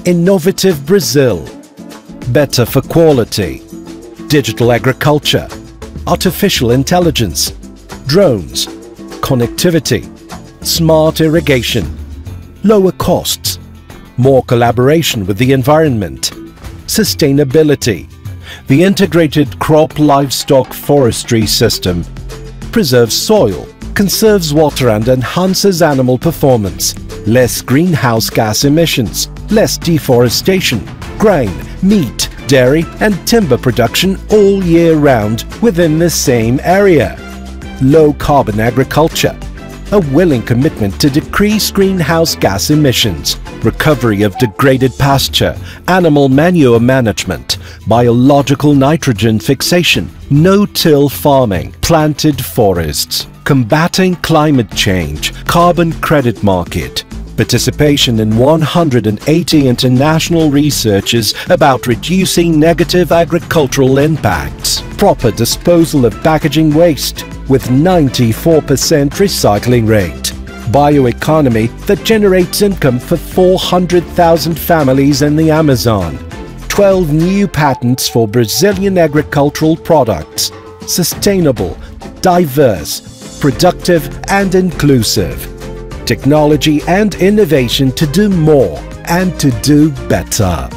Innovative Brazil. Better for quality. Digital agriculture. Artificial intelligence. Drones. Connectivity. Smart irrigation. Lower costs. More collaboration with the environment. Sustainability. The integrated crop-livestock-forestry system preserves soil, conserves water and enhances animal performance. Less greenhouse gas emissions, less deforestation, grain, meat, dairy and timber production all year round within the same area. Low carbon agriculture. A willing commitment to decrease greenhouse gas emissions, recovery of degraded pasture, animal manure management, biological nitrogen fixation, no-till farming, planted forests, combating climate change, carbon credit market, participation in 180 international researches about reducing negative agricultural impacts, proper disposal of packaging waste with 94% recycling rate, bioeconomy that generates income for 400,000 families in the Amazon, 12 new patents for Brazilian agricultural products, sustainable, diverse, productive and inclusive, technology and innovation to do more and to do better.